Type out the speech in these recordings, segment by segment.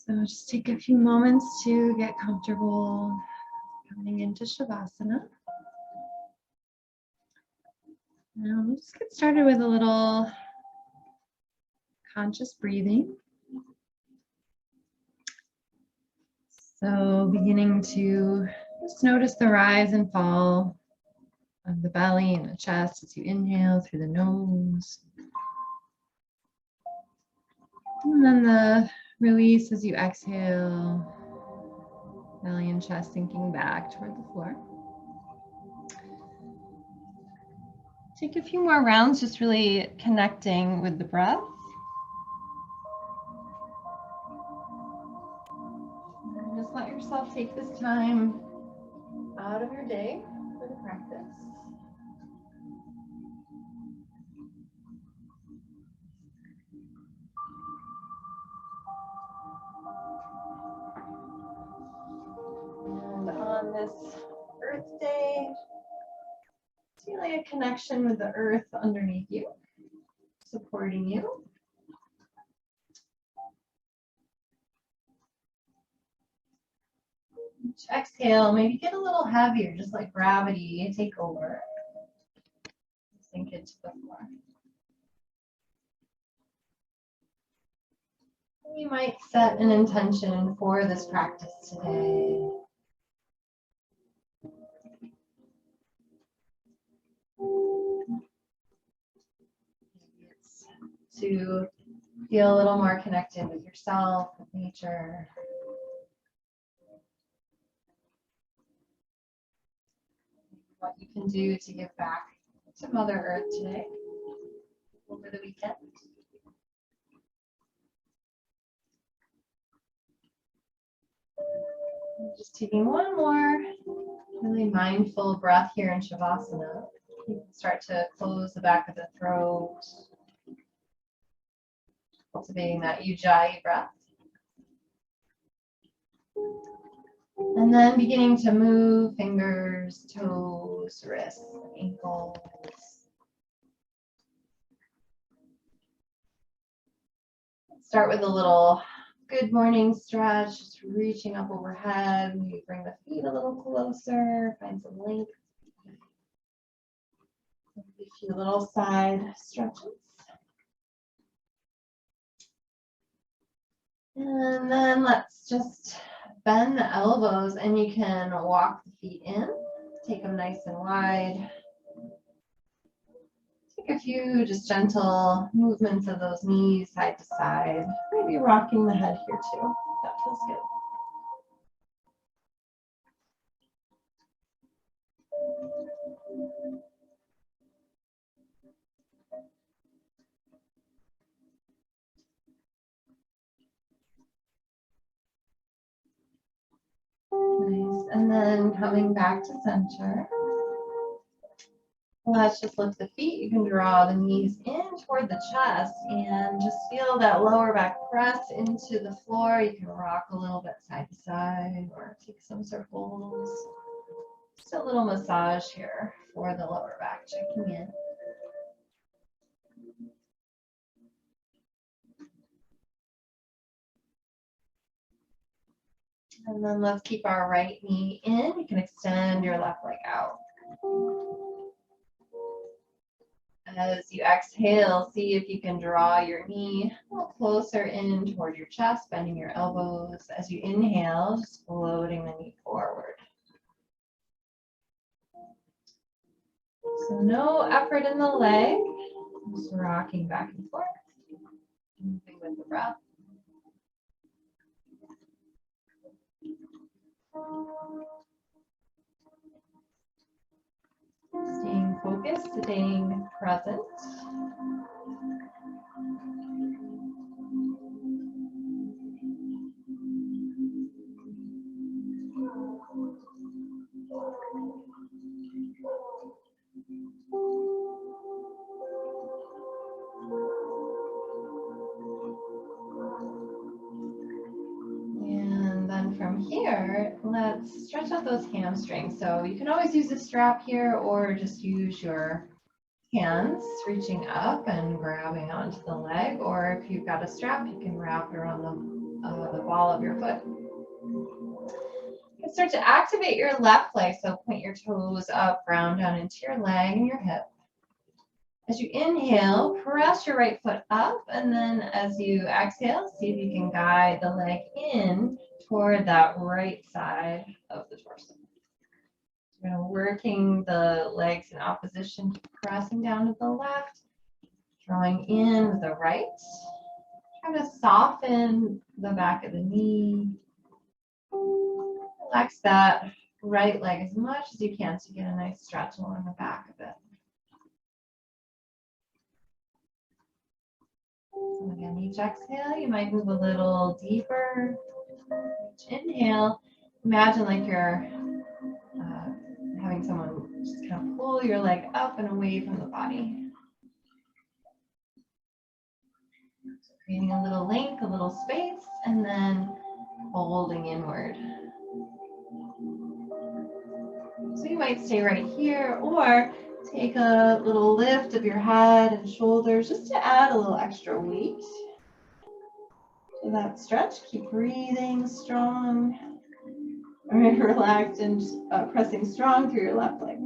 So just take a few moments to get comfortable coming into Shavasana. Now we'll just get started with a little conscious breathing. So beginning to just notice the rise and fall of the belly and the chest as you inhale through the nose. And then the release as you exhale, belly and chest sinking back toward the floor. Take a few more rounds, just really connecting with the breath. And just let yourself take this time out of your day for the practice. And on this Earth Day, feeling a connection with the earth underneath you, supporting you. Each exhale, maybe get a little heavier, just like gravity take over. Sink into the floor. You might set an intention for this practice today. It's to feel a little more connected with yourself, with nature. What you can do to give back to Mother Earth today, over the weekend. Just taking one more really mindful breath here in Shavasana. You can start to close the back of the throat, cultivating that Ujjayi breath. And then beginning to move fingers, toes, wrists, ankles. Start with a little good morning stretch, just reaching up overhead. Maybe bring the feet a little closer, find some length. Maybe a few little side stretches. And then let's just bend the elbows, and you can walk the feet in, take them nice and wide. Take a few just gentle movements of those knees side to side, maybe rocking the head here too. That feels good. Nice. And then coming back to center. Let's just lift the feet. You can draw the knees in toward the chest and just feel that lower back press into the floor. You can rock a little bit side to side or take some circles. Just a little massage here for the lower back, checking in. And then let's keep our right knee in. You can extend your left leg out. As you exhale, see if you can draw your knee a little closer in toward your chest, bending your elbows. As you inhale, just floating the knee forward. So no effort in the leg, just rocking back and forth, moving with the breath. Staying focused, staying present. And then from here, let's stretch out those hamstrings. So you can always use a strap here or just use your hands reaching up and grabbing onto the leg. Or if you've got a strap, you can wrap around the the ball of your foot. You can start to activate your left leg, so point your toes up, round down into your leg and your hip. As you inhale, press your right foot up, and then as you exhale, see if you can guide the leg in toward that right side of the torso. We're going to working the legs in opposition, pressing down to the left, drawing in with the right. Try to soften the back of the knee. Relax that right leg as much as you can to get a nice stretch along the back of it. So again, each exhale, you might move a little deeper. Each inhale, imagine like you're having someone just kind of pull your leg up and away from the body. So creating a little length, a little space, and then folding inward. So you might stay right here, or take a little lift of your head and shoulders just to add a little extra weight to that stretch. Keep breathing strong. Relaxed and pressing strong through your left leg.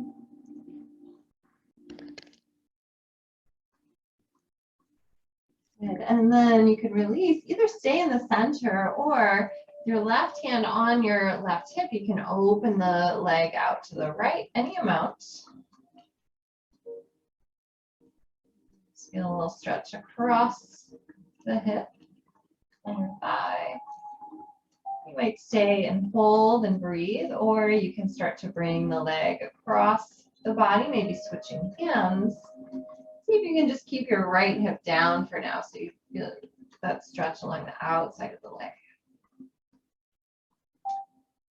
Good. And then you can release, either stay in the center or your left hand on your left hip, you can open the leg out to the right, any amount. Just feel a little stretch across the hip and your thigh. You might stay and hold and breathe, or you can start to bring the leg across the body, maybe switching hands. See if you can just keep your right hip down for now so you feel that stretch along the outside of the leg.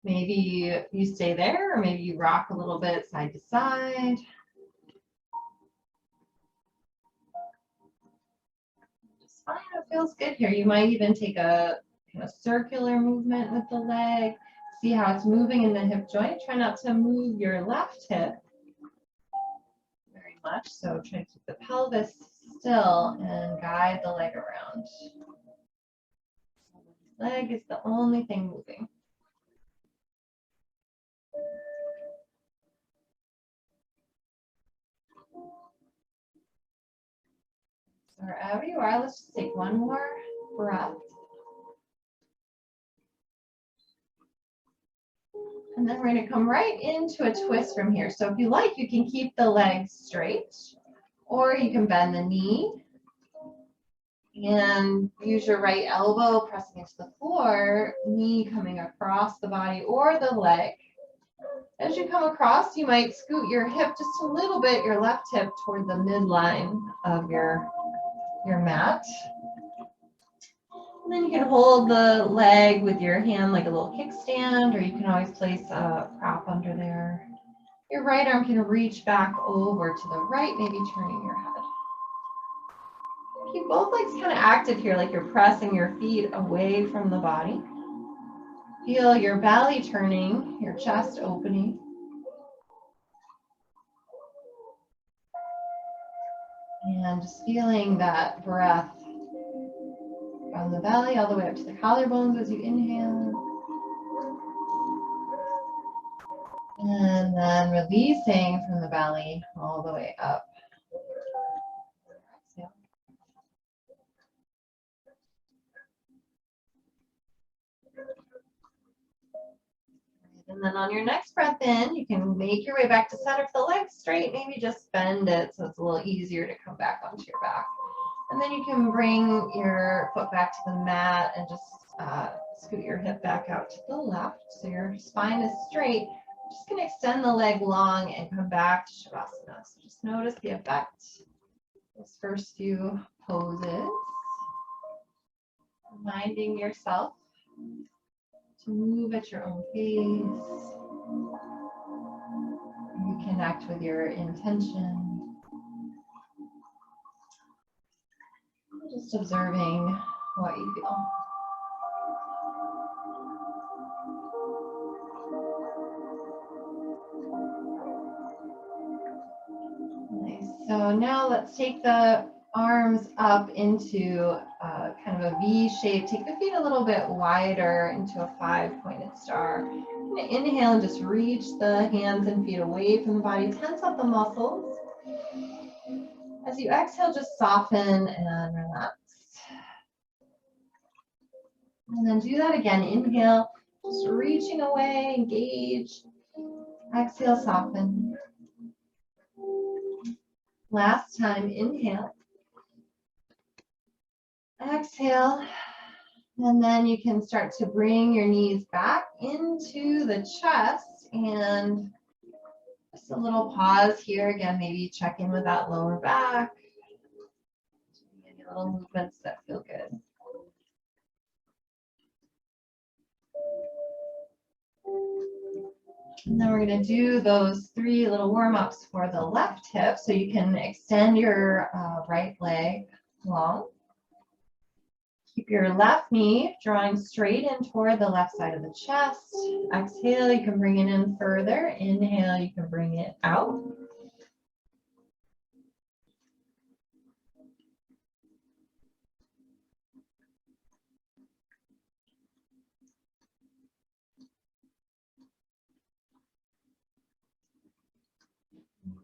Maybe you stay there, or maybe you rock a little bit side to side. Just find what feels good here. You might even take a kind of circular movement with the leg. See how it's moving in the hip joint. Try not to move your left hip very much. So try to keep the pelvis still and guide the leg around. The leg is the only thing moving. So wherever you are, let's just take one more breath. And then we're going to come right into a twist from here. So if you like, you can keep the legs straight, or you can bend the knee and use your right elbow pressing into the floor, knee coming across the body or the leg. As you come across, you might scoot your hip just a little bit, your left hip toward the midline of your mat. And then you can hold the leg with your hand like a little kickstand, or you can always place a prop under there. Your right arm can reach back over to the right, maybe turning your head. Keep both legs kind of active here, like you're pressing your feet away from the body. Feel your belly turning, your chest opening. And just feeling that breath from the belly all the way up to the collarbones as you inhale. And then releasing from the belly all the way up. Exhale. And then on your next breath in, you can make your way back to center. If the leg's straight, maybe just bend it so it's a little easier to come back onto your back. And then you can bring your foot back to the mat and just scoot your hip back out to the left. So your spine is straight. Just going to extend the leg long and come back to Shavasana. So just notice the effect. Those first few poses. Reminding yourself to move at your own pace. You connect with your intention. Just observing what you feel. Nice. So now let's take the arms up into kind of a V shape. Take the feet a little bit wider into a 5-pointed star. Inhale and just reach the hands and feet away from the body. Tense up the muscles. As you exhale, just soften and relax. And then do that again. Inhale, just reaching away, engage. Exhale, soften. Last time, inhale. Exhale. And then you can start to bring your knees back into the chest, and just a little pause here. Again, maybe check in with that lower back. Any little movements that feel good. And then we're going to do those 3 little warm-ups for the left hip, so you can extend your right leg long. Keep your left knee drawing straight in toward the left side of the chest. Exhale, you can bring it in further. Inhale, you can bring it out.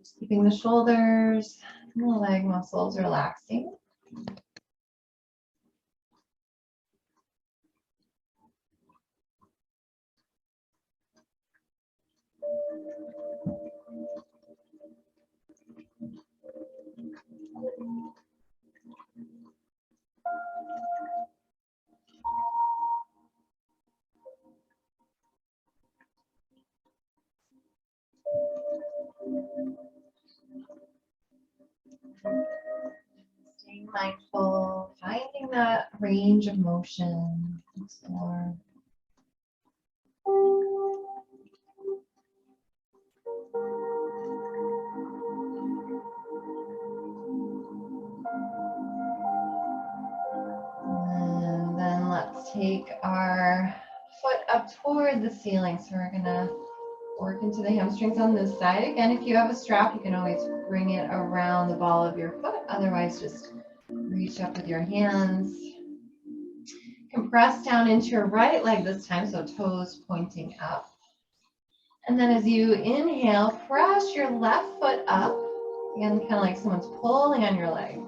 Just keeping the shoulders and the leg muscles relaxing. Staying mindful, finding that range of motion, explore. And then let's take our foot up toward the ceiling. So we're gonna work into the hamstrings on this side. Again, if you have a strap, you can always bring it around the ball of your foot. Otherwise, just reach up with your hands. You can press down into your right leg this time, so toes pointing up. And then as you inhale, press your left foot up. Again, kind of like someone's pulling on your leg.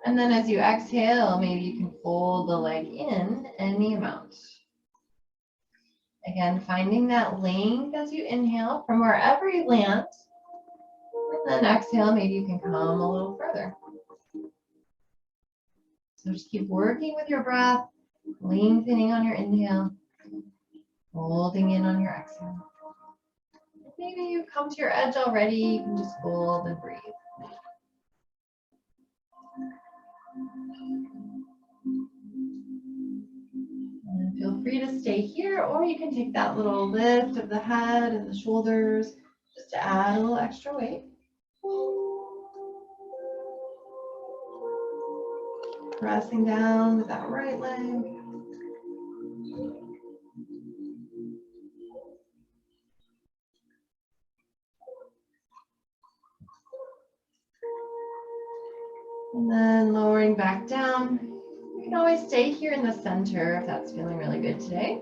And then as you exhale, maybe you can fold the leg in any amount. Again, finding that length as you inhale from wherever you land. And then exhale, maybe you can come a little further. So just keep working with your breath, lengthening on your inhale, holding in on your exhale. Maybe you've come to your edge already, you can just hold and breathe. And feel free to stay here, or you can take that little lift of the head and the shoulders just to add a little extra weight. Pressing down with that right leg. And then lowering back down. You can always stay here in the center if that's feeling really good today.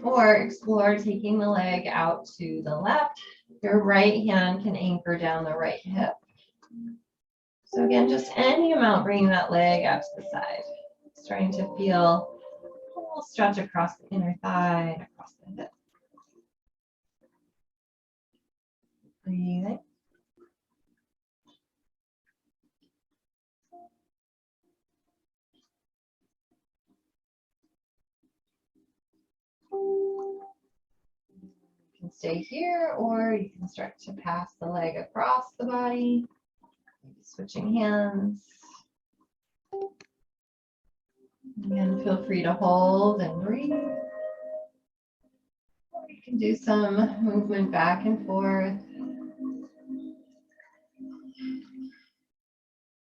Or explore taking the leg out to the left. Your right hand can anchor down the right hip. So again, just any amount, bringing that leg out to the side. Starting to feel a little stretch across the inner thigh and across the hip. Breathing. You can stay here, or you can start to pass the leg across the body. Maybe switching hands. Again, feel free to hold and breathe. Or you can do some movement back and forth.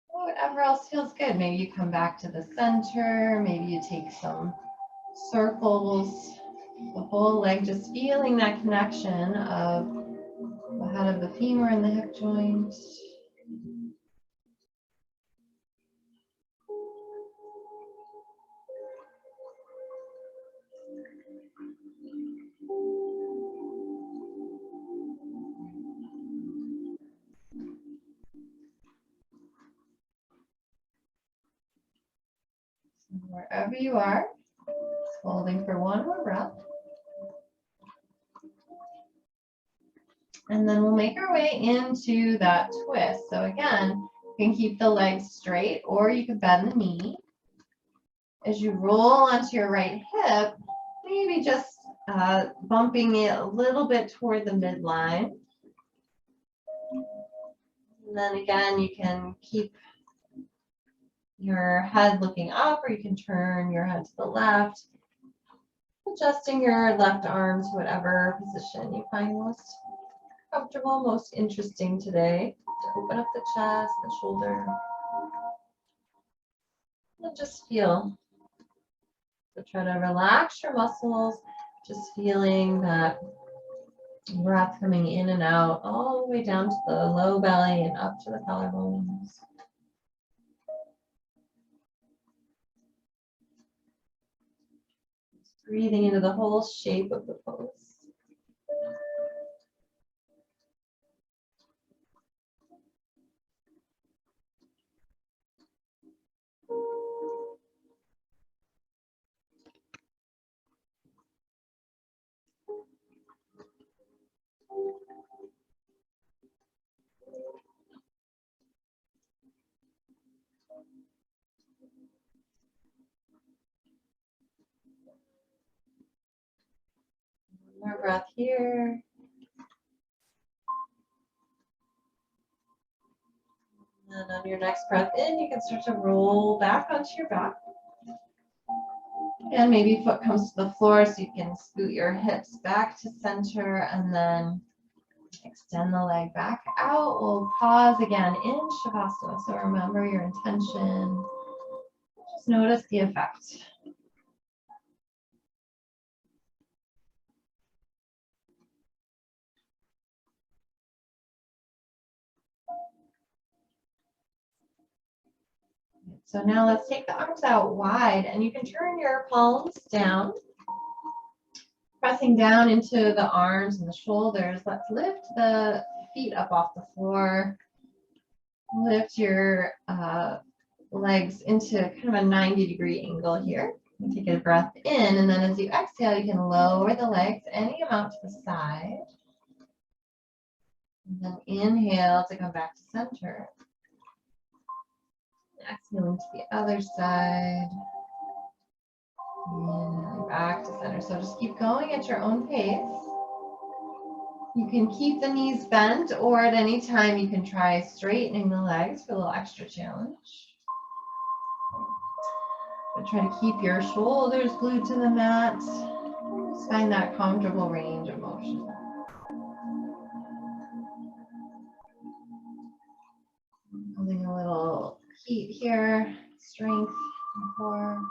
Whatever else feels good. Maybe you come back to the center. Maybe you take some circles. The whole leg, just feeling that connection of the head of the femur and the hip joint. Wherever you are, just holding for one more breath. And then we'll make our way into that twist. So again, you can keep the legs straight or you can bend the knee. As you roll onto your right hip, maybe just bumping it a little bit toward the midline. And then again, you can keep your head looking up or you can turn your head to the left, adjusting your left arm to whatever position you find most comfortable, most interesting today, to open up the chest, the shoulder, and just feel. So try to relax your muscles, just feeling that breath coming in and out all the way down to the low belly and up to the collarbones. Just breathing into the whole shape of the pose. One more breath here. And on your next breath in, you can start to roll back onto your back. And maybe foot comes to the floor so you can scoot your hips back to center and then extend the leg back out. We'll pause again in Shavasana. So remember your intention. Just notice the effect. So now let's take the arms out wide and you can turn your palms down, pressing down into the arms and the shoulders. Let's lift the feet up off the floor. Lift your legs into kind of a 90-degree angle here. And take a breath in, and then as you exhale, you can lower the legs any amount to the side. And then inhale to come back to center. Exhaling to the other side. And back to center. So just keep going at your own pace. You can keep the knees bent, or at any time you can try straightening the legs for a little extra challenge. But try to keep your shoulders glued to the mat. Just find that comfortable range of motion. Building a little heat here, strength in the core.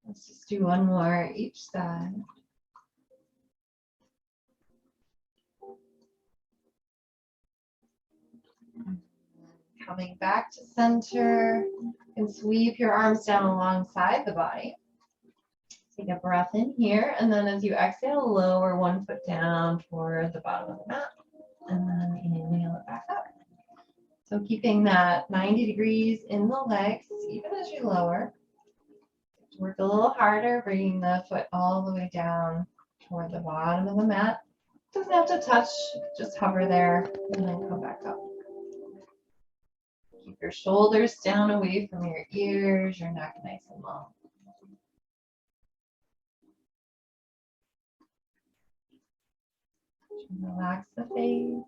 Let's just do one more each side. Coming back to center, you can sweep your arms down alongside the body. Take a breath in here, and then as you exhale, lower one foot down toward the bottom of the mat, and then inhale it back up. So keeping that 90 degrees in the legs, even as you lower. Work a little harder, bringing the foot all the way down toward the bottom of the mat. Doesn't have to touch, just hover there, and then come back up. Keep your shoulders down away from your ears, your neck nice and long. Relax the face.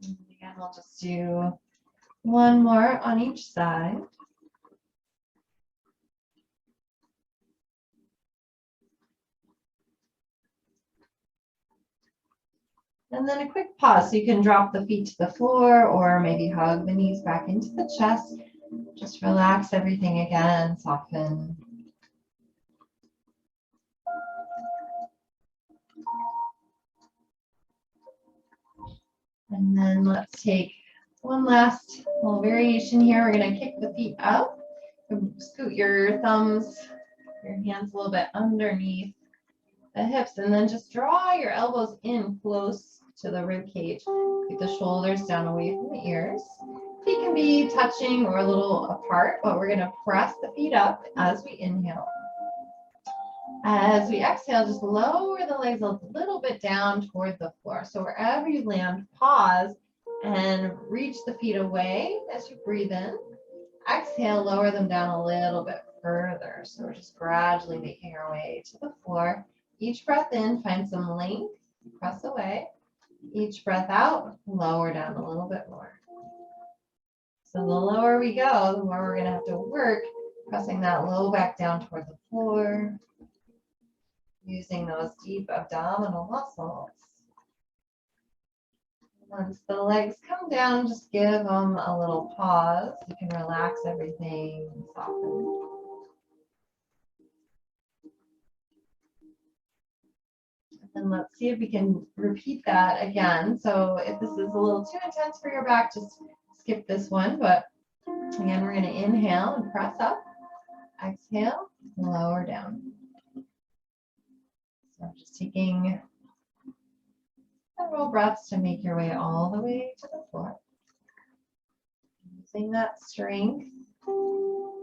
And again, we'll just do one more on each side. And then a quick pause so you can drop the feet to the floor or maybe hug the knees back into the chest. Just relax everything again, soften. And then let's take one last little variation here. We're going to kick the feet up. Scoot your thumbs, your hands a little bit underneath the hips, and then just draw your elbows in close to the rib cage. Keep the shoulders down away from the ears. Feet can be touching or a little apart, but we're going to press the feet up as we inhale. As we exhale, just lower the legs a little bit down toward the floor. So wherever you land, pause and reach the feet away as you breathe in. Exhale, lower them down a little bit further. So we're just gradually making our way to the floor. Each breath in, find some length, press away. Each breath out, lower down a little bit more. So the lower we go, the more we're going to have to work pressing that low back down toward the floor, using those deep abdominal muscles. Once the legs come down, just give them a little pause. You can relax everything, soften. And let's see if we can repeat that again. So if this is a little too intense for your back, just skip this one. But again, we're going to inhale and press up. Exhale, lower down. So just taking several breaths to make your way all the way to the floor. Using that strength in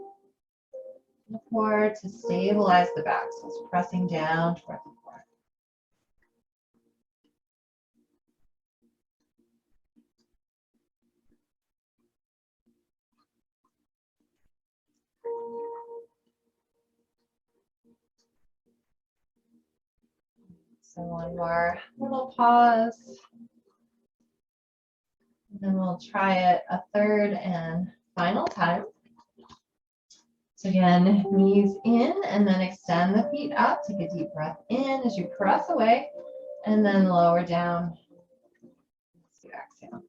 the floor to stabilize the back. So it's pressing down toward the floor. So one more little pause. And then we'll try it a third and final time. So again, knees in and then extend the feet up. Take a deep breath in as you press away and then lower down as you exhale.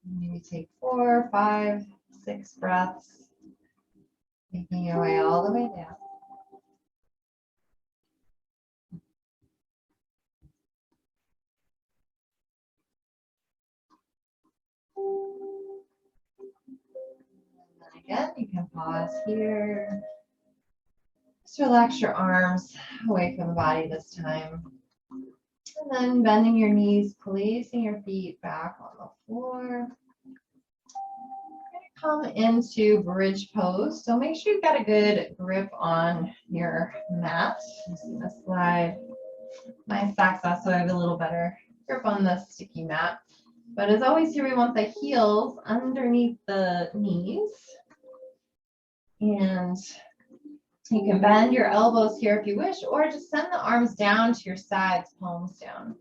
Maybe take 4, 5, 6 breaths, making your way all the way down. And again, you can pause here. Just relax your arms away from the body this time. And then bending your knees, placing your feet back on the floor. Come into bridge pose. So make sure you've got a good grip on your mat. I'm just gonna slide my socks off so I have a little better grip on the sticky mat. But as always here, we want the heels underneath the knees. And you can bend your elbows here if you wish, or just send the arms down to your sides, palms down.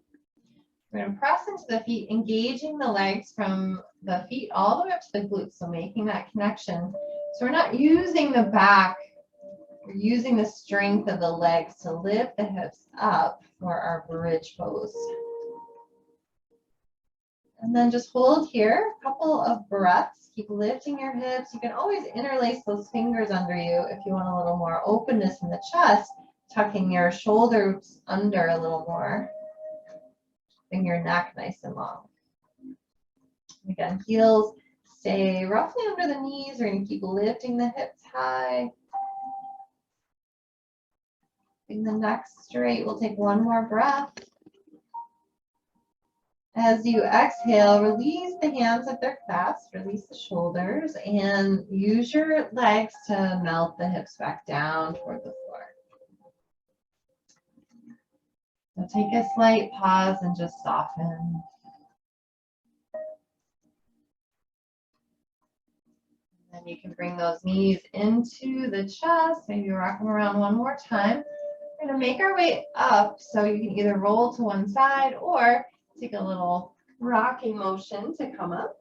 We're going to press into the feet, engaging the legs from the feet all the way up to the glutes, so making that connection. So we're not using the back, we're using the strength of the legs to lift the hips up for our bridge pose. And then just hold here, a couple of breaths. Keep lifting your hips. You can always interlace those fingers under you if you want a little more openness in the chest, tucking your shoulders under a little more. Keeping your neck nice and long. Again, heels stay roughly under the knees. We're going to keep lifting the hips high. Keeping the neck straight. We'll take one more breath. As you exhale, release the hands if they're clasped, release the shoulders, and use your legs to melt the hips back down toward the floor. So take a slight pause and just soften. And then you can bring those knees into the chest. Maybe rock them around one more time. We're going to make our way up, so you can either roll to one side or take a little rocking motion to come up.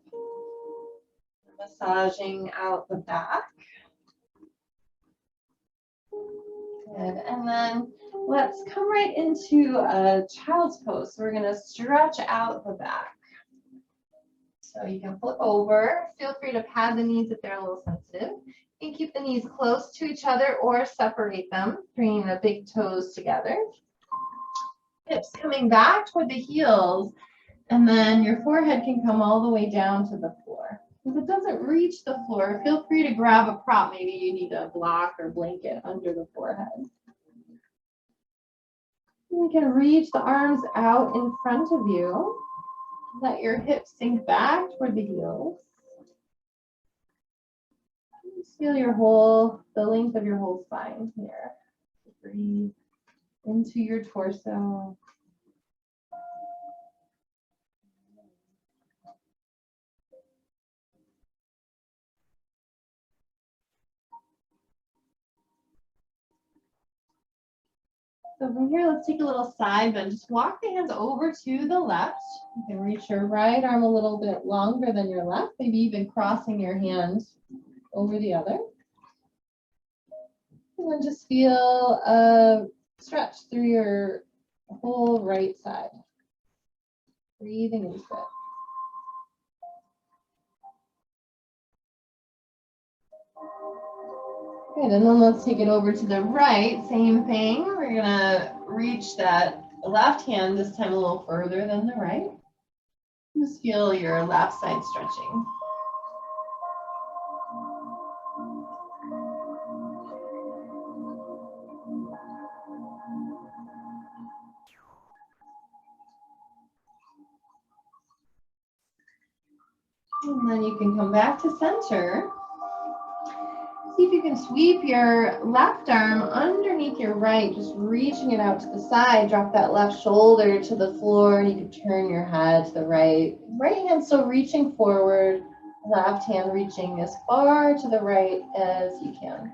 Massaging out the back. Good. And then let's come right into a child's pose. So we're going to stretch out the back. So you can flip over. Feel free to pad the knees if they're a little sensitive. You can keep the knees close to each other or separate them, bringing the big toes together. Hips coming back toward the heels, and then your forehead can come all the way down to the floor. If it doesn't reach the floor, feel free to grab a prop. Maybe you need a block or blanket under the forehead. You can reach the arms out in front of you. Let your hips sink back toward the heels. Just feel the length of your whole spine here. Breathe into your torso. So from here, let's take a little side bend. Just walk the hands over to the left. You can reach your right arm a little bit longer than your left, maybe even crossing your hands over the other. And then just feel a stretch through your whole right side. Breathing into it. Good, and then let's take it over to the right, same thing. We're gonna reach that left hand, this time a little further than the right. Just feel your left side stretching. And then you can come back to center. See if you can sweep your left arm underneath your right, just reaching it out to the side. Drop that left shoulder to the floor. You can turn your head to the right. Right hand still reaching forward. Left hand reaching as far to the right as you can.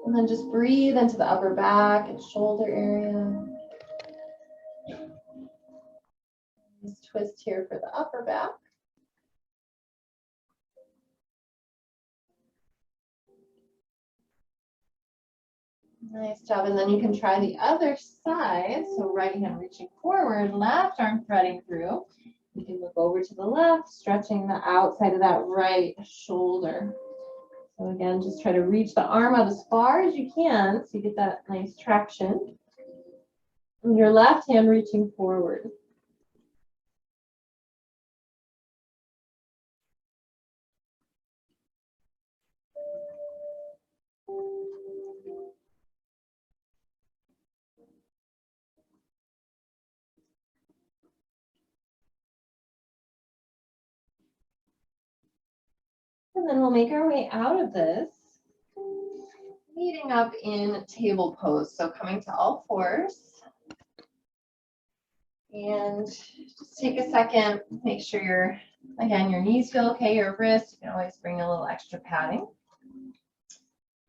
And then just breathe into the upper back and shoulder area. Just twist here for the upper back. Nice job. And then you can try the other side. So right hand reaching forward, left arm threading through. You can look over to the left, stretching the outside of that right shoulder. So again, just try to reach the arm out as far as you can so you get that nice traction. And your left hand reaching forward. And then we'll make our way out of this, meeting up in table pose. So coming to all fours. And just take a second, make sure your knees feel okay, your wrists, you can always bring a little extra padding.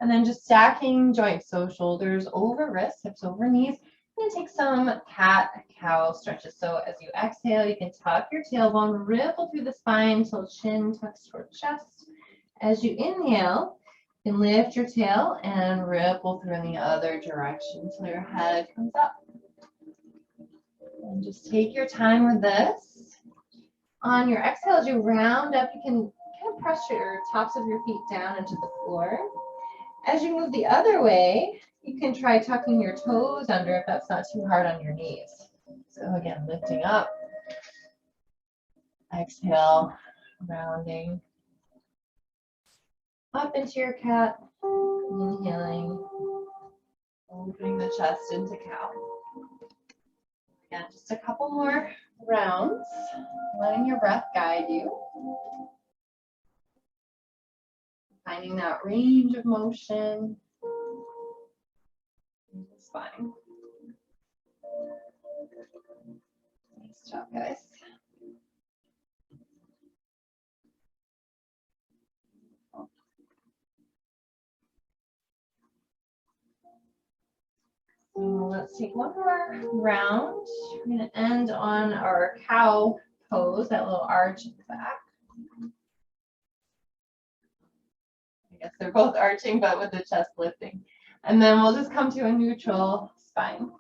And then just stacking joints, so shoulders over wrists, hips over knees. And take some cat-cow stretches. So as you exhale, you can tuck your tailbone, ripple through the spine till chin tucks toward chest. As you inhale, you can lift your tail and ripple through in the other direction till your head comes up. And just take your time with this. On your exhale, as you round up, you can kind of press your tops of your feet down into the floor. As you move the other way, you can try tucking your toes under if that's not too hard on your knees. So again, lifting up. Exhale, rounding. Up into your cat. Inhaling. Opening the chest into cow. Again, just a couple more rounds. Letting your breath guide you. Finding that range of motion in the spine. Nice job, guys. So let's take one more round. We're going to end on our cow pose, that little arch at the back. I guess they're both arching, but with the chest lifting. And then we'll just come to a neutral spine.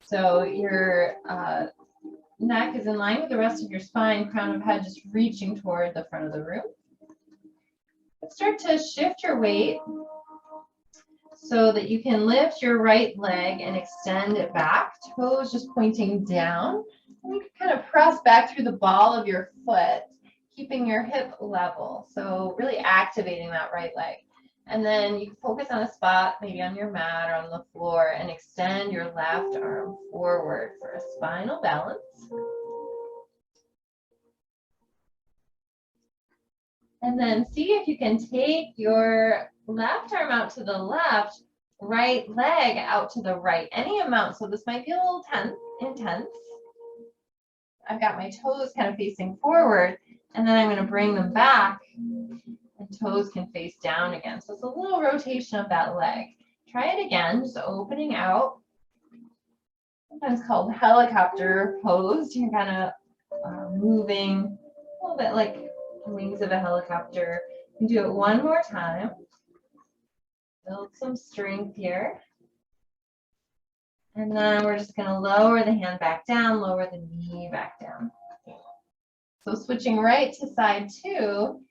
So your neck is in line with the rest of your spine, crown of head just reaching toward the front of the room. Start to shift your weight so that you can lift your right leg and extend it back, toes just pointing down. And you can kind of press back through the ball of your foot, keeping your hip level. So really activating that right leg. And then you focus on a spot, maybe on your mat or on the floor, and extend your left arm forward for a spinal balance. And then see if you can take your left arm out to the left, right leg out to the right, any amount. So this might be a little intense. I've got my toes kind of facing forward, and then I'm going to bring them back, and toes can face down again. So it's a little rotation of that leg. Try it again, just opening out. Sometimes called helicopter pose. You're kind of moving a little bit like the wings of a helicopter. You can do it one more time. Build some strength here. And then we're just going to lower the hand back down, lower the knee back down. So switching right to side two,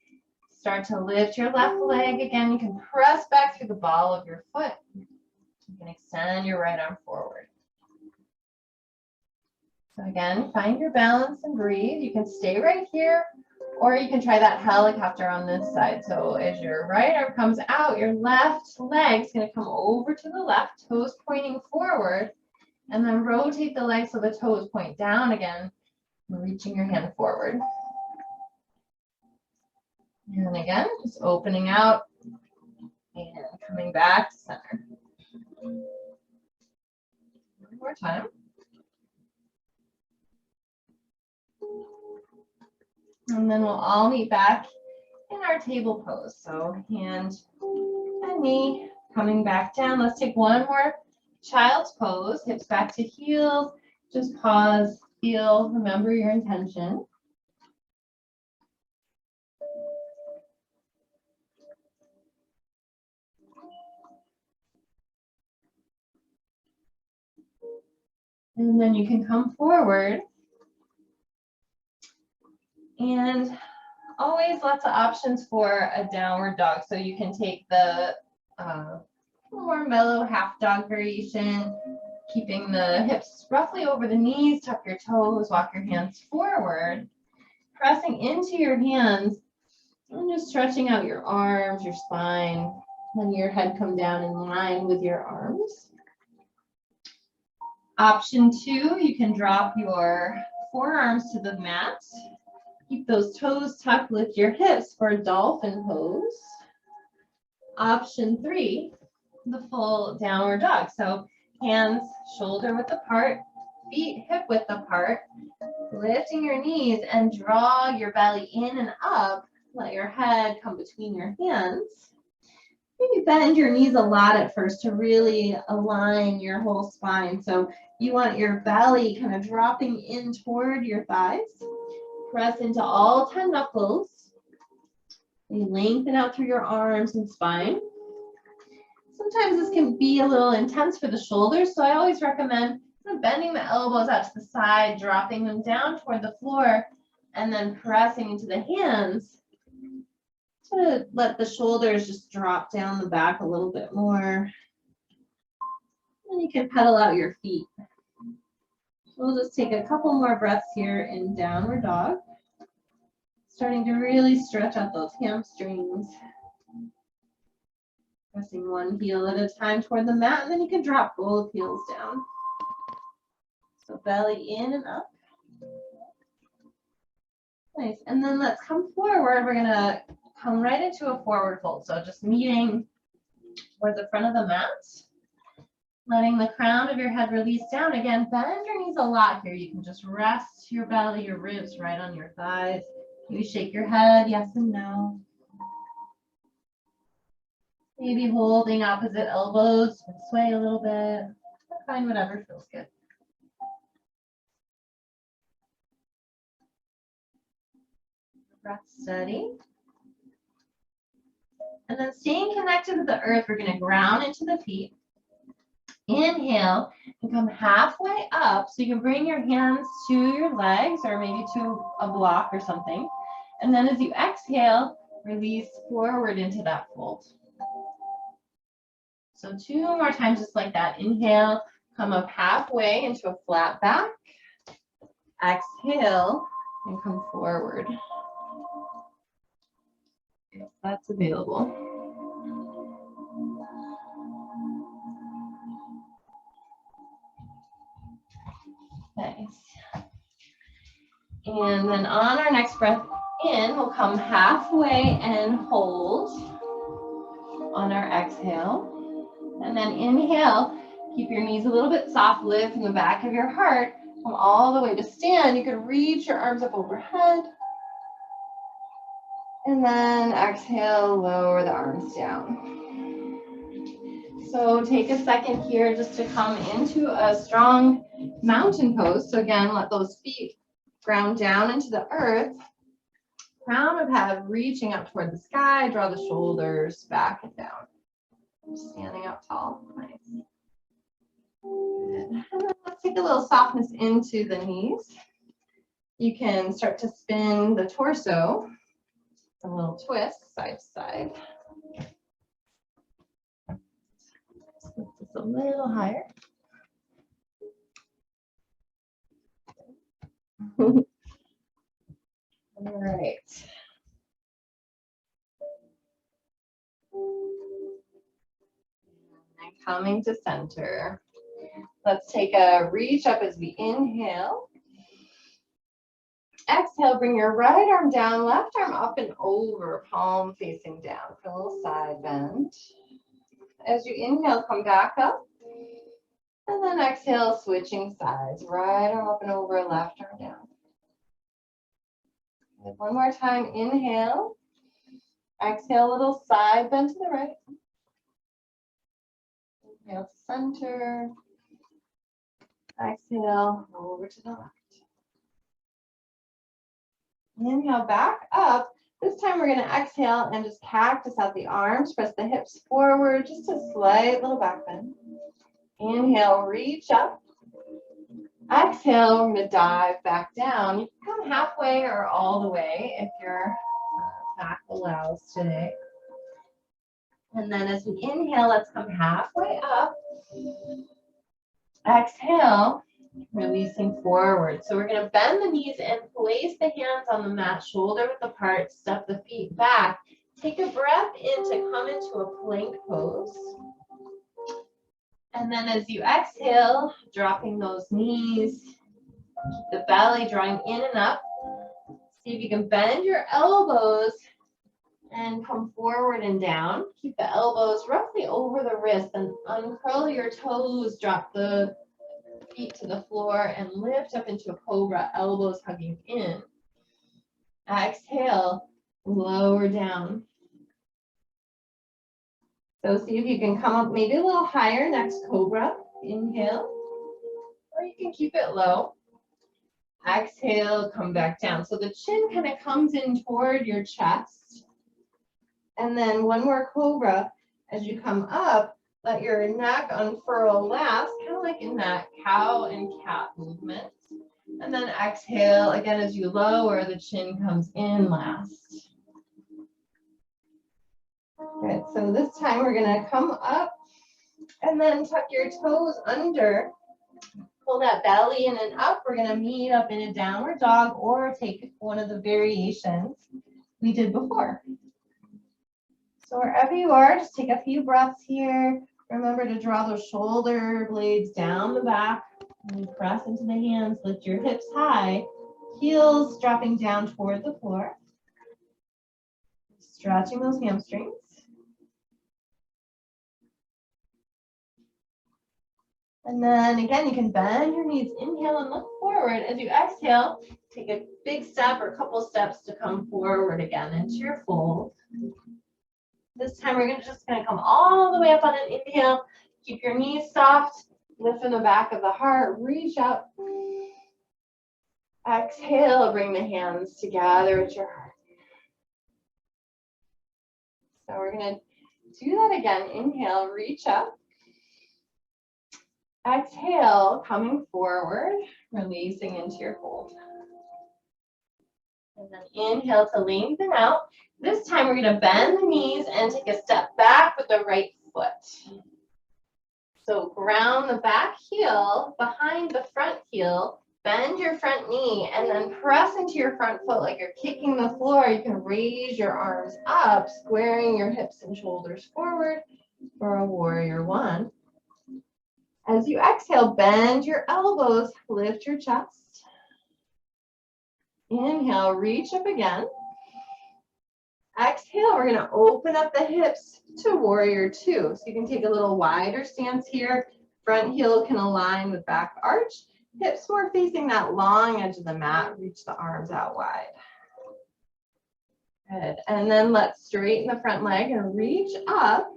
start to lift your left leg again. You can press back through the ball of your foot. You can extend your right arm forward. So again, find your balance and breathe. You can stay right here, or you can try that helicopter on this side. So as your right arm comes out, your left leg's going to come over to the left, toes pointing forward, and then rotate the leg so the toes point down again, reaching your hand forward. And again, just opening out and coming back to center. One more time. And then we'll all meet back in our table pose. So hand and knee coming back down. Let's take one more child's pose. Hips back to heels. Just pause, feel, remember your intention. And then you can come forward. And always lots of options for a downward dog. So you can take the more mellow half dog variation, keeping the hips roughly over the knees, tuck your toes, walk your hands forward, pressing into your hands, and just stretching out your arms, your spine, letting your head come down in line with your arms. Option two, you can drop your forearms to the mat. Keep those toes tucked, lift your hips for a dolphin pose. Option three, the full downward dog. So hands shoulder width apart, feet hip width apart, lifting your knees and draw your belly in and up. Let your head come between your hands. Maybe bend your knees a lot at first to really align your whole spine. So you want your belly kind of dropping in toward your thighs. Press into all 10 knuckles. You lengthen out through your arms and spine. Sometimes this can be a little intense for the shoulders, so I always recommend bending the elbows out to the side, dropping them down toward the floor, and then pressing into the hands to let the shoulders just drop down the back a little bit more. And you can pedal out your feet. We'll just take a couple more breaths here in downward dog. Starting to really stretch out those hamstrings. Pressing one heel at a time toward the mat, and then you can drop both heels down. So belly in and up. Nice. And then let's come forward. We're going to come right into a forward fold. So just meeting toward the front of the mat. Letting the crown of your head release down. Again, bend your knees a lot here. You can just rest your belly, your ribs right on your thighs. Maybe shake your head, yes and no. Maybe holding opposite elbows, sway a little bit. Find whatever feels good. Breath steady. And then staying connected to the earth, we're going to ground into the feet. Inhale and come halfway up. So you can bring your hands to your legs or maybe to a block or something. And then as you exhale, release forward into that fold. So 2 more times just like that. Inhale, come up halfway into a flat back. Exhale and come forward. If that's available. Nice. And then on our next breath in, we'll come halfway and hold on our exhale. And then inhale, keep your knees a little bit soft, lift from the back of your heart, come all the way to stand. You can reach your arms up overhead. And then exhale, lower the arms down. So take a second here just to come into a strong mountain pose. So again, let those feet ground down into the earth. Crown of head reaching up toward the sky. Draw the shoulders back and down. Standing up tall. Nice. Good. And then let's take a little softness into the knees. You can start to spin the torso. A little twist side to side. Lift this a little higher. All right. And coming to center. Let's take a reach up as we inhale. Exhale, bring your right arm down, left arm up and over, palm facing down for a little side bend. As you inhale, come back up. And then exhale, switching sides. Right arm up and over, left arm down. And one more time, inhale. Exhale, a little side bend to the right. Inhale to center. Exhale, over to the left. Inhale, back up. This time we're going to exhale and just cactus out the arms. Press the hips forward, just a slight little back bend. Inhale, reach up. Exhale, we're going to dive back down. You can come halfway or all the way if your back allows today. And then as we inhale, let's come halfway up. Exhale, releasing forward. So we're going to bend the knees and place the hands on the mat, shoulder width apart, step the feet back. Take a breath in to come into a plank pose. And then as you exhale, dropping those knees, keep the belly drawing in and up. See if you can bend your elbows and come forward and down. Keep the elbows roughly over the wrist and uncurl your toes, drop the feet to the floor and lift up into a cobra, elbows hugging in. Exhale, lower down. So see if you can come up maybe a little higher, next cobra. Inhale, or you can keep it low. Exhale, come back down. So the chin kind of comes in toward your chest. And then one more cobra. As you come up, let your neck unfurl last, kind of like in that cow and cat movement. And then exhale, again, as you lower, the chin comes in last. Good, so this time we're gonna come up and then tuck your toes under. Pull that belly in and up. We're gonna meet up in a downward dog or take one of the variations we did before. So wherever you are, just take a few breaths here. Remember to draw those shoulder blades down the back and press into the hands. Lift your hips high, heels dropping down toward the floor. Stretching those hamstrings. And then again, you can bend your knees, inhale and look forward. As you exhale, take a big step or a couple steps to come forward again into your fold. This time we're just gonna come all the way up on an inhale. Keep your knees soft, lift from the back of the heart, reach up. Exhale, bring the hands together at your heart. So we're going to do that again. Inhale, reach up. Exhale, coming forward, releasing into your fold. And then inhale to lengthen out. This time we're going to bend the knees and take a step back with the right foot. So ground the back heel behind the front heel, bend your front knee, and then press into your front foot like you're kicking the floor. You can raise your arms up, squaring your hips and shoulders forward for a warrior one. As you exhale, bend your elbows, lift your chest. Inhale, reach up again. Exhale, we're going to open up the hips to warrior two. So you can take a little wider stance here. Front heel can align with back arch. Hips more facing that long edge of the mat. Reach the arms out wide. Good. And then let's straighten the front leg and reach up.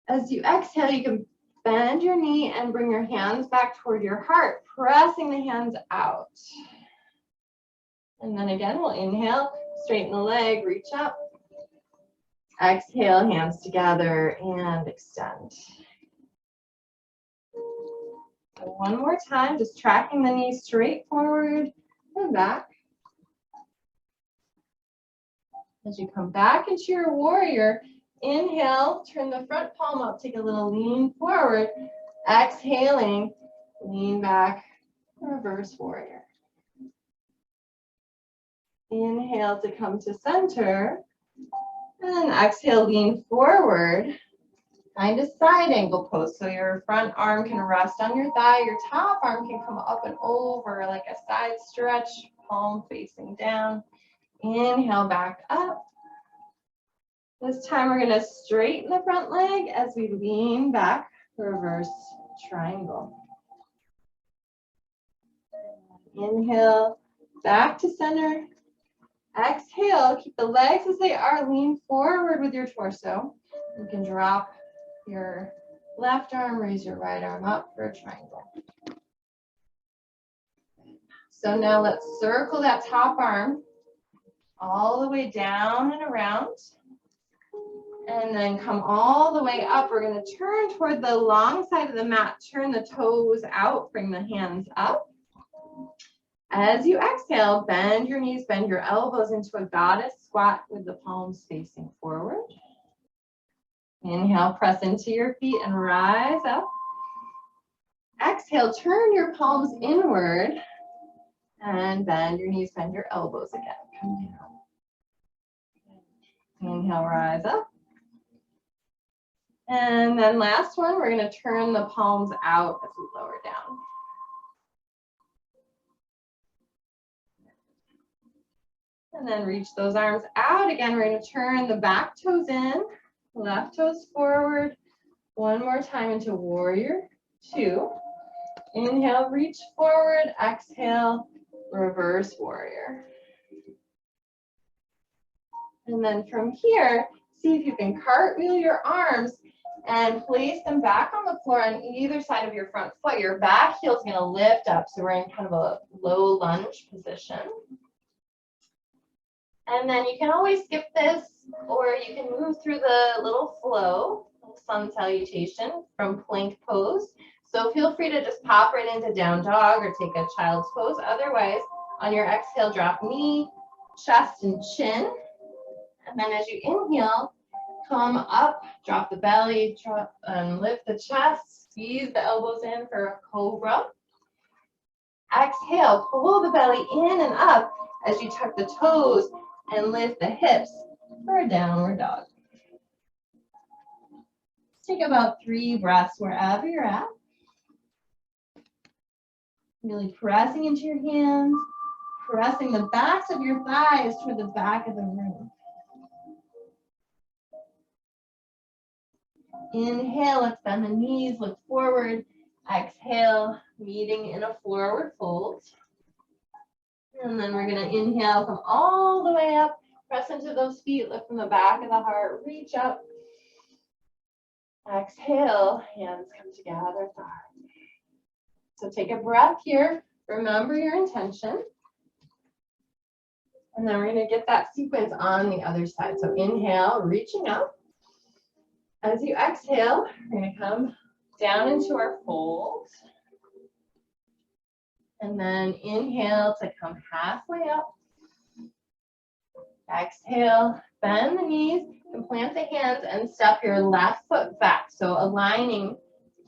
As you exhale, you can bend your knee and bring your hands back toward your heart, pressing the hands out. And then again, we'll inhale, straighten the leg, reach up. Exhale, hands together and extend. So one more time, just tracking the knees straight forward and back. As you come back into your warrior, inhale, turn the front palm up, take a little lean forward. Exhaling, lean back, reverse warrior. Inhale to come to center. And exhale, lean forward. Find a side angle pose. So your front arm can rest on your thigh. Your top arm can come up and over like a side stretch, palm facing down. Inhale, back up. This time we're going to straighten the front leg as we lean back, reverse triangle. Inhale, back to center. Exhale, keep the legs as they are, lean forward with your torso. You can drop your left arm, raise your right arm up for a triangle. So now let's circle that top arm all the way down and around. And then come all the way up. We're going to turn toward the long side of the mat, turn the toes out, bring the hands up. As you exhale, bend your knees, bend your elbows into a goddess squat with the palms facing forward. Inhale, press into your feet and rise up. Exhale, turn your palms inward and bend your knees, bend your elbows again. Come down. Inhale, rise up. And then last one, we're going to turn the palms out as we lower down. And then reach those arms out. Again, we're going to turn the back toes in, left toes forward. One more time into warrior two. Inhale, reach forward. Exhale, reverse warrior. And then from here, see if you can cartwheel your arms and place them back on the floor on either side of your front foot. Your back heel is going to lift up, so we're in kind of a low lunge position. And then you can always skip this, or you can move through the little flow, sun salutation from plank pose. So feel free to just pop right into down dog or take a child's pose. Otherwise, on your exhale, drop knee, chest, and chin. And then as you inhale, come up, drop the belly, drop and lift the chest, squeeze the elbows in for a cobra. Exhale, pull the belly in and up as you tuck the toes and lift the hips for a downward dog. Take about 3 breaths wherever you're at. Really pressing into your hands, pressing the backs of your thighs toward the back of the room. Inhale, let's bend the knees, look forward. Exhale, meeting in a forward fold. And then we're going to inhale, come all the way up, press into those feet, lift from the back of the heart, reach up. Exhale, hands come together, thighs. So take a breath here. Remember your intention. And then we're going to get that sequence on the other side. So inhale, reaching up. As you exhale, we're going to come down into our fold. And then inhale to come halfway up. Exhale, bend the knees and plant the hands and step your left foot back. So aligning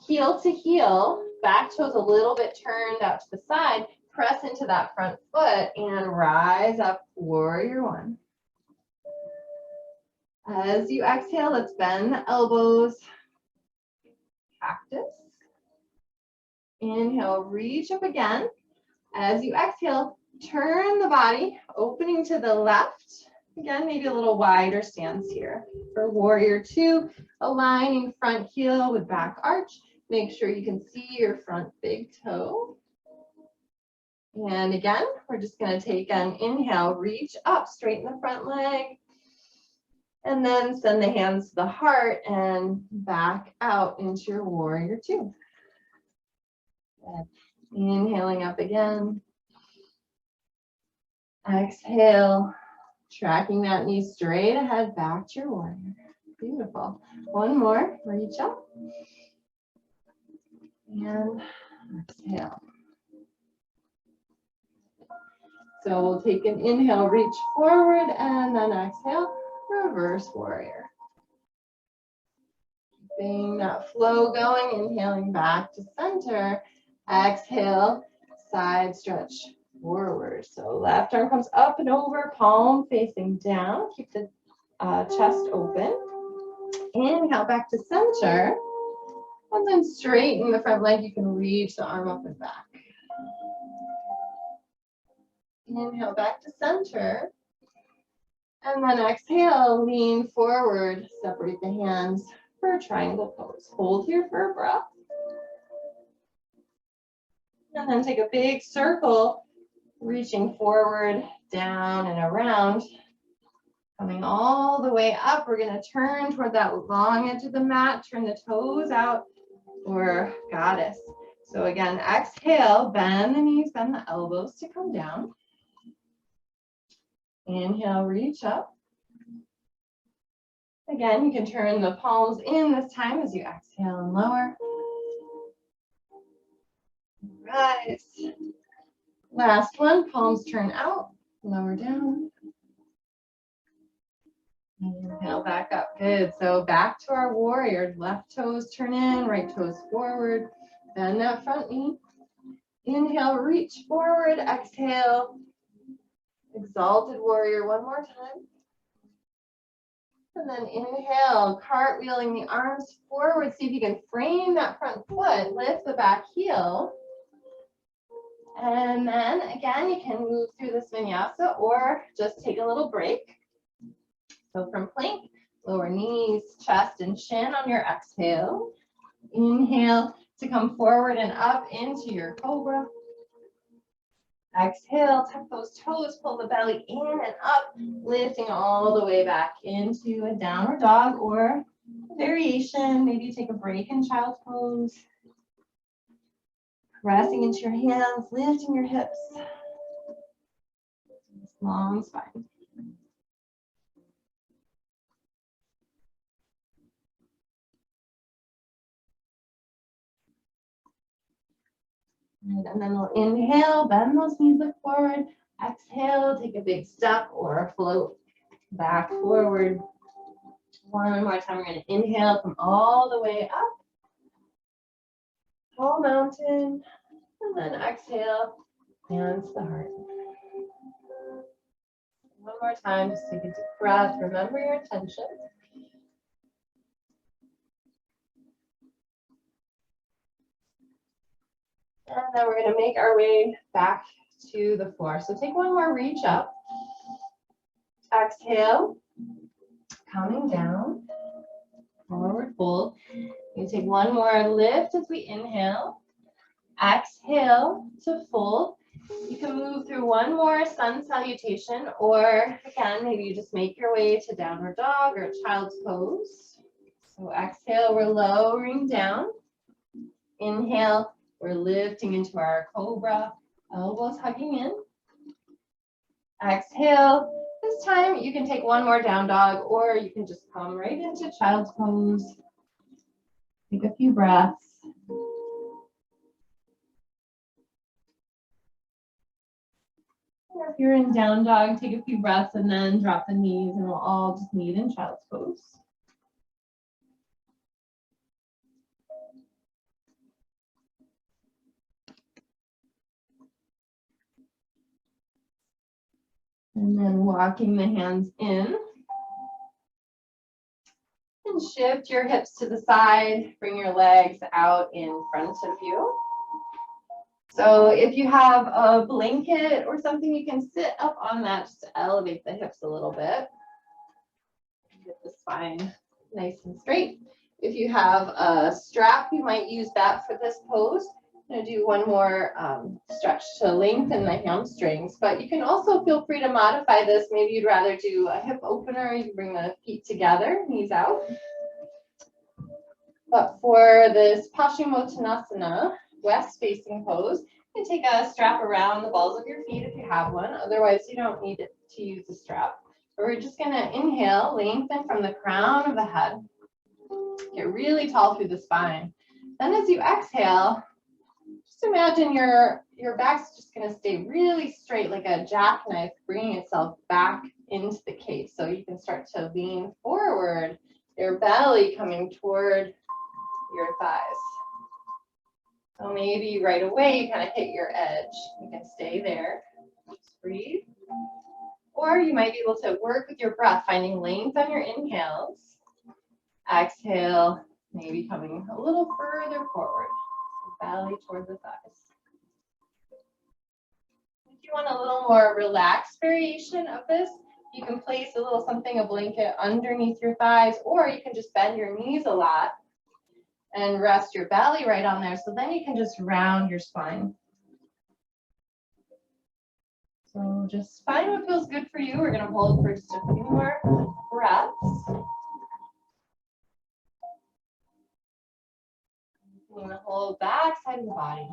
heel to heel, back toes a little bit turned out to the side. Press into that front foot and rise up, warrior one. As you exhale, let's bend the elbows. Cactus. Inhale, reach up again. As you exhale, turn the body, opening to the left. Again, maybe a little wider stance here. For warrior two, aligning front heel with back arch. Make sure you can see your front big toe. And again, we're just going to take an inhale, reach up, straighten the front leg. And then send the hands to the heart and back out into your warrior two. Good. Inhaling up again. Exhale, tracking that knee straight ahead, back to your warrior. Beautiful. One more, reach up. And exhale. So we'll take an inhale, reach forward, and then exhale, reverse warrior. Keeping that flow going, inhaling back to center. Exhale, side stretch forward. So left arm comes up and over, palm facing down. Keep the chest open. Inhale back to center. And then straighten the front leg. You can reach the arm up and back. Inhale back to center. And then exhale, lean forward. Separate the hands for a triangle pose. Hold here for a breath. And then take a big circle, reaching forward, down, and around. Coming all the way up, we're going to turn toward that long edge of the mat, turn the toes out for goddess. So again, exhale, bend the knees, bend the elbows to come down. Inhale, reach up. Again, you can turn the palms in this time as you exhale and lower. Rise. Last one, palms turn out, lower down. Inhale back up, good. So back to our warrior, left toes turn in, right toes forward, bend that front knee. Inhale, reach forward, exhale, exalted warrior one more time. And then inhale, cartwheeling the arms forward. See if you can frame that front foot, lift the back heel. And then again, you can move through this vinyasa or just take a little break. So from plank, lower knees, chest, and chin on your exhale. Inhale to come forward and up into your cobra. Exhale, tuck those toes, pull the belly in and up, lifting all the way back into a downward dog or variation. Maybe take a break in child's pose. Pressing into your hands, lifting your hips. Long spine. And then we'll inhale, bend those knees, look forward. Exhale, take a big step or float back forward. One more time, we're going to inhale, come all the way up. Tall mountain. And then exhale, hands to the heart. One more time, just take a deep breath. Remember your intention. And then we're going to make our way back to the floor. So take one more reach up. Exhale, coming down, forward fold. You take one more lift as we inhale. Exhale to fold. You can move through one more sun salutation, or again, maybe you just make your way to downward dog or child's pose. So exhale, we're lowering down. Inhale, we're lifting into our cobra, elbows hugging in. Exhale. This time you can take one more down dog, or you can just come right into child's pose. Take a few breaths. Or if you're in down dog, take a few breaths and then drop the knees, and we'll all just meet in child's pose. And then walking the hands in. And shift your hips to the side. Bring your legs out in front of you. So if you have a blanket or something, you can sit up on that just to elevate the hips a little bit. Get the spine nice and straight. If you have a strap, you might use that for this pose. I'm going to do one more stretch to lengthen the hamstrings, but you can also feel free to modify this. Maybe you'd rather do a hip opener. You can bring the feet together, knees out. But for this Paschimottanasana, west facing pose, you can take a strap around the balls of your feet if you have one. Otherwise, you don't need to use the strap. But we're just going to inhale, lengthen from the crown of the head. Get really tall through the spine. Then as you exhale, just imagine your back's just going to stay really straight like a jackknife, bringing itself back into the cave. So you can start to lean forward, your belly coming toward your thighs. So maybe right away you kind of hit your edge. You can stay there. Just breathe. Or you might be able to work with your breath, finding length on your inhales. Exhale, maybe coming a little further forward. So belly toward the thighs. If you want a little more relaxed variation of this, you can place a little something, a blanket underneath your thighs, or you can just bend your knees a lot and rest your belly right on there. So then you can just round your spine. So just find what feels good for you. We're going to hold for just a few more breaths. We're going to hold back side of the body.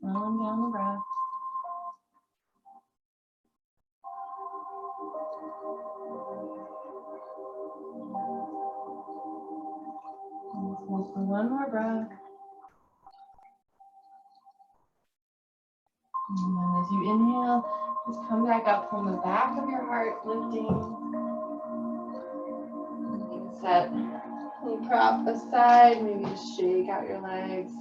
Slowing down the breath. Let's hold for one more breath. And then as you inhale, just come back up from the back of your heart, lifting. You can set any prop aside, maybe just shake out your legs.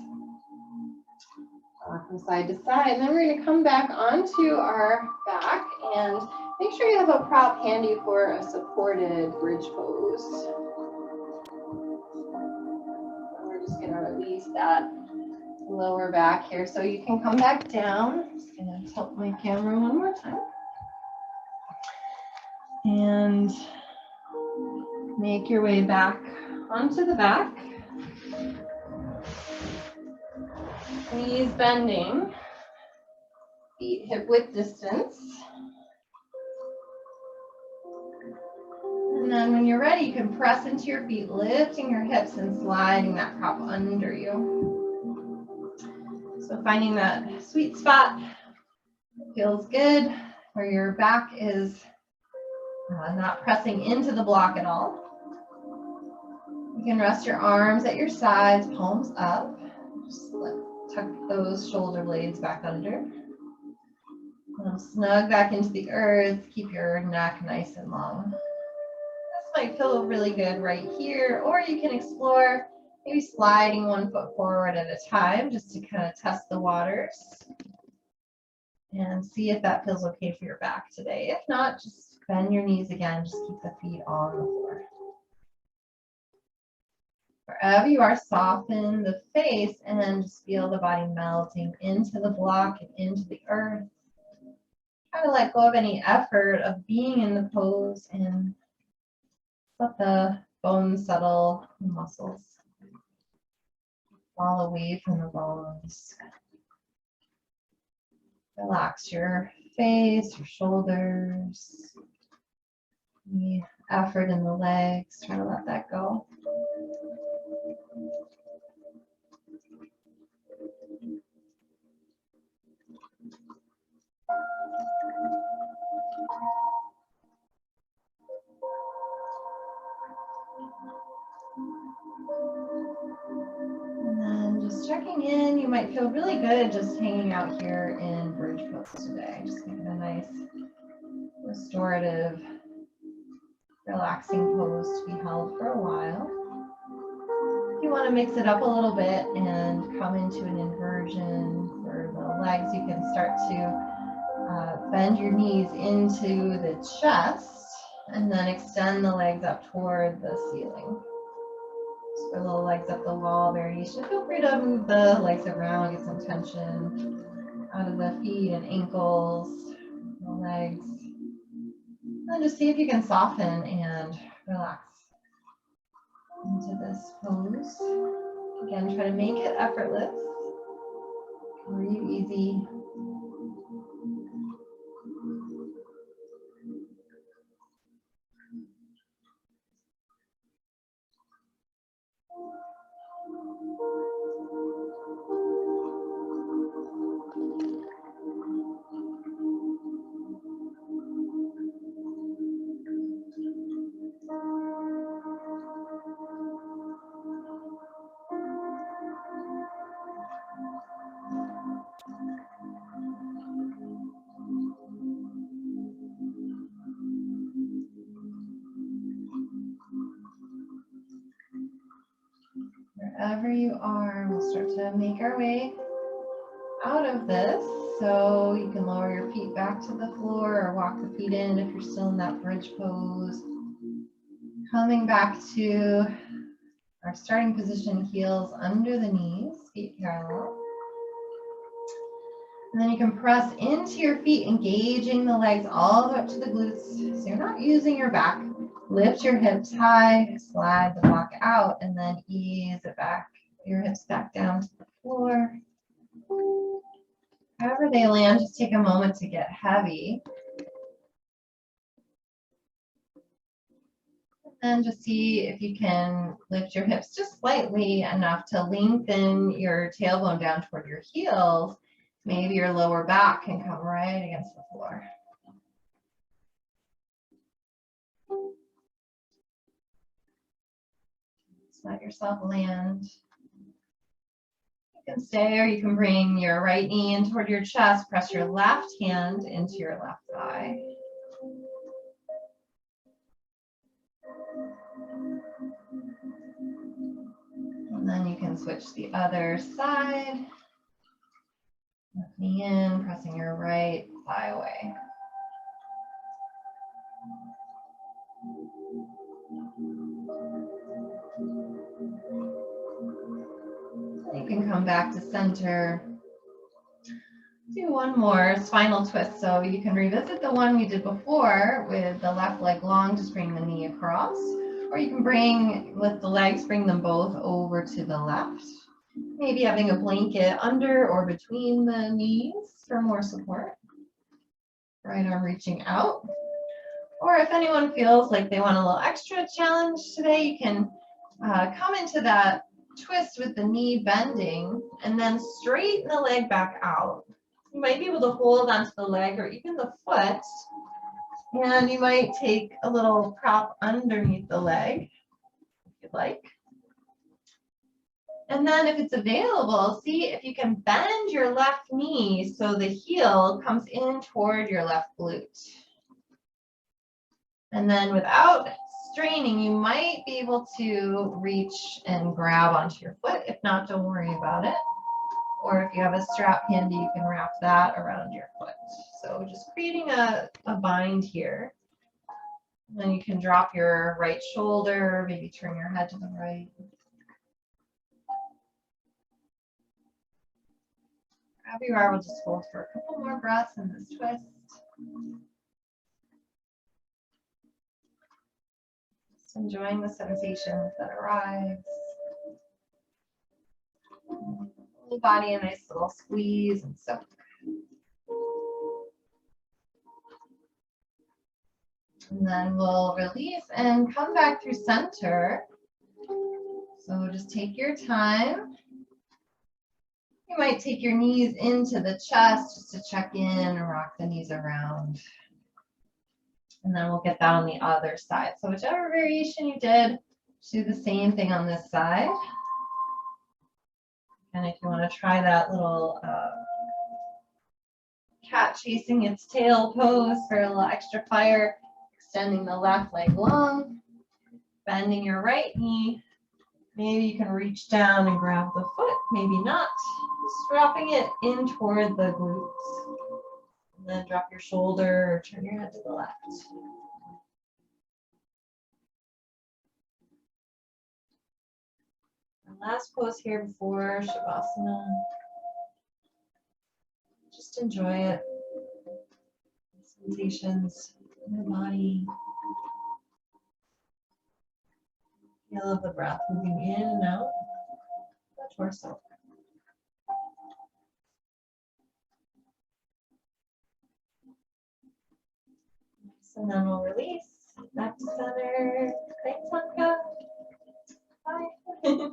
Rock from side to side. And then we're going to come back onto our back and make sure you have a prop handy for a supported bridge pose. And we're just going to release that lower back here. So you can come back down. I'm just going to tilt my camera one more time. And make your way back onto the back. Knees bending, feet hip width distance. And then when you're ready, you can press into your feet, lifting your hips and sliding that prop under you. So finding that sweet spot feels good, where your back is not pressing into the block at all. You can rest your arms at your sides, palms up. Just tuck those shoulder blades back under. Snug back into the earth. Keep your neck nice and long. This might feel really good right here, or you can explore maybe sliding one foot forward at a time just to kind of test the waters and see if that feels okay for your back today. If not, just bend your knees again. Just keep the feet on the floor. Wherever you are, soften the face and then just feel the body melting into the block and into the earth. Try to let go of any effort of being in the pose and let the bones settle, the muscles fall away from the bones. Relax your face, your shoulders, the effort in the legs. Try to let that go. And then just checking in, you might feel really good just hanging out here in bridge pose today. Just making a nice restorative, relaxing pose to be held for a while. If you want to mix it up a little bit and come into an inversion for the legs, you can start to bend your knees into the chest and then extend the legs up toward the ceiling. Just for the legs up the wall variation. Feel free to move the legs around, get some tension out of the feet and ankles, the legs. And just see if you can soften and relax into this pose. Again, try to make it effortless. Breathe easy. Wherever you are, we'll start to make our way out of this. So you can lower your feet back to the floor or walk the feet in if you're still in that bridge pose. Coming back to our starting position, heels under the knees, feet parallel. And then you can press into your feet, engaging the legs all the way up to the glutes. So you're not using your back. Lift your hips high, slide the block out, and then ease it back, your hips back down to the floor. However they land, just take a moment to get heavy. And just see if you can lift your hips just slightly enough to lengthen your tailbone down toward your heels. Maybe your lower back can come right against the floor. Just let yourself land. You can stay, or you can bring your right knee in toward your chest. Press your left hand into your left thigh. And then you can switch the other side. Left knee in, pressing your right thigh away. You can come back to center. Do one more spinal twist. So you can revisit the one we did before with the left leg long, just bring the knee across. Or you can lift the legs, bring them both over to the left. Maybe having a blanket under or between the knees for more support. Right arm reaching out. Or if anyone feels like they want a little extra challenge today, you can come into that twist with the knee bending and then straighten the leg back out. You might be able to hold onto the leg or even the foot, and you might take a little prop underneath the leg if you'd like. And then if it's available, see if you can bend your left knee so the heel comes in toward your left glute. And then without straining, you might be able to reach and grab onto your foot. If not, don't worry about it. Or if you have a strap handy, you can wrap that around your foot. So just creating a bind here. And then you can drop your right shoulder, maybe turn your head to the right. Wherever you are, we'll just hold for a couple more breaths in this twist. Just enjoying the sensations that arise. Whole body a nice little squeeze and soak. And then we'll release and come back through center. So just take your time. You might take your knees into the chest just to check in and rock the knees around. And then we'll get that on the other side. So whichever variation you did, do the same thing on this side. And if you want to try that little cat chasing its tail pose for a little extra fire, extending the left leg long, bending your right knee. Maybe you can reach down and grab the foot, maybe not. Just dropping it in toward the glutes. And then drop your shoulder or turn your head to the left. And last pose here before Shavasana. Just enjoy it. Sensations in the body. Feel the breath moving in and out the torso. And then we'll release back to center. Thanks, Anka. Bye.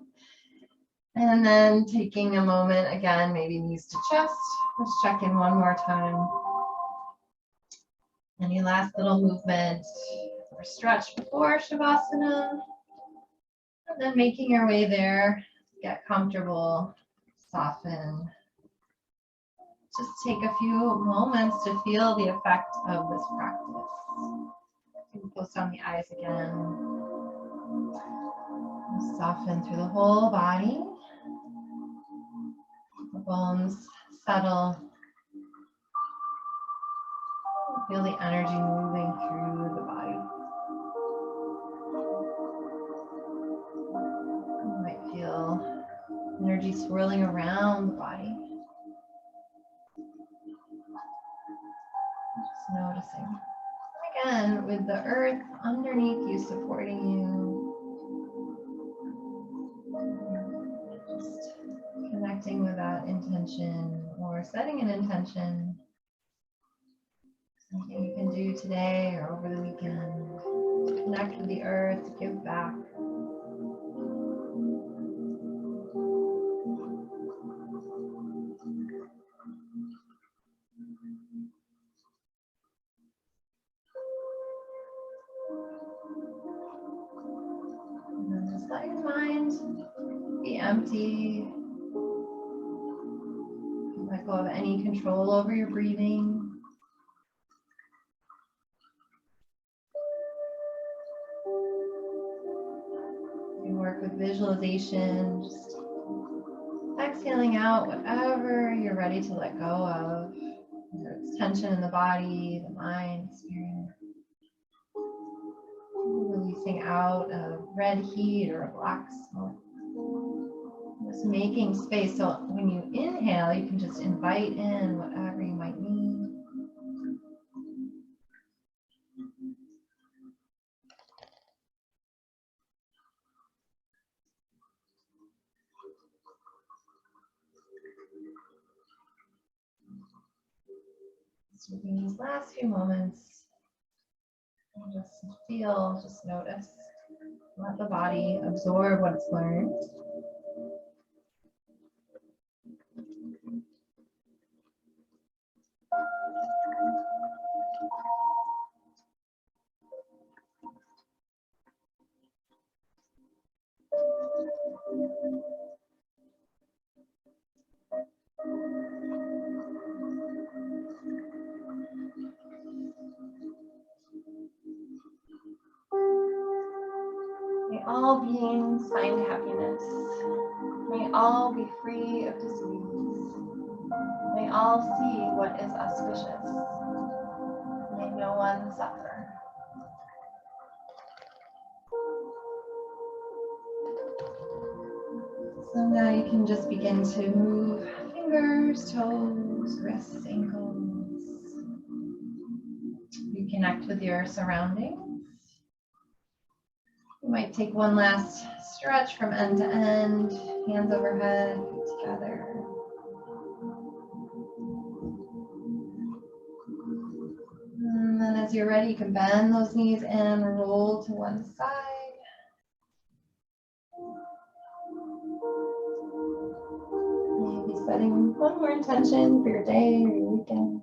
And then taking a moment again, maybe knees to chest. Let's check in one more time. Any last little movement or stretch before Shavasana. And then making your way there, get comfortable, soften. Just take a few moments to feel the effect of this practice. You can close down the eyes again. Soften through the whole body. The bones settle. Feel the energy moving through the body. You might feel energy swirling around the body. Just noticing. Again, with the earth underneath you, supporting you. Just connecting with that intention or setting an intention. Something you can do today or over the weekend. Connect with the earth, give back. And then just let your mind be empty. Let go of any control over your breathing. You can work with visualization, just exhaling out whatever you're ready to let go of. Whether it's tension in the body, the mind, spirit. Releasing out a red heat or a black smoke. Just making space so when you inhale, you can just invite in whatever you might need. So in these last few moments, just feel, just notice. Let the body absorb what it's learned. May all beings find happiness. May all be free of disease. May all see what is auspicious. May no one suffer. So now you can just begin to move fingers, toes, wrists, ankles. Reconnect with your surroundings. You might take one last stretch from end to end, hands overhead, feet together. And then as you're ready, you can bend those knees and roll to one side. Maybe setting one more intention for your day or your weekend.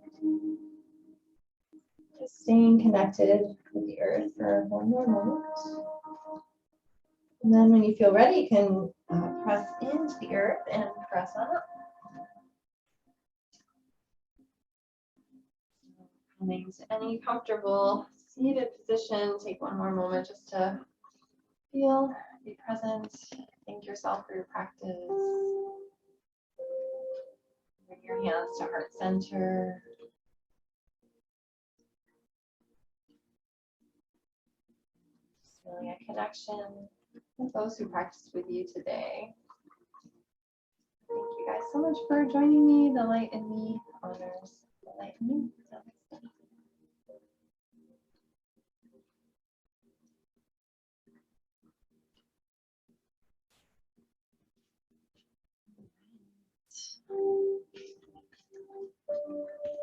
Just staying connected with the earth for one more moment. And then when you feel ready, you can press into the earth and press on up. Coming to any comfortable seated position, take one more moment just to feel, be present, thank yourself for your practice. Bring your hands to heart center. Feeling a connection with those who practiced with you today. Thank you guys so much for joining me. The light in me honors the light in you.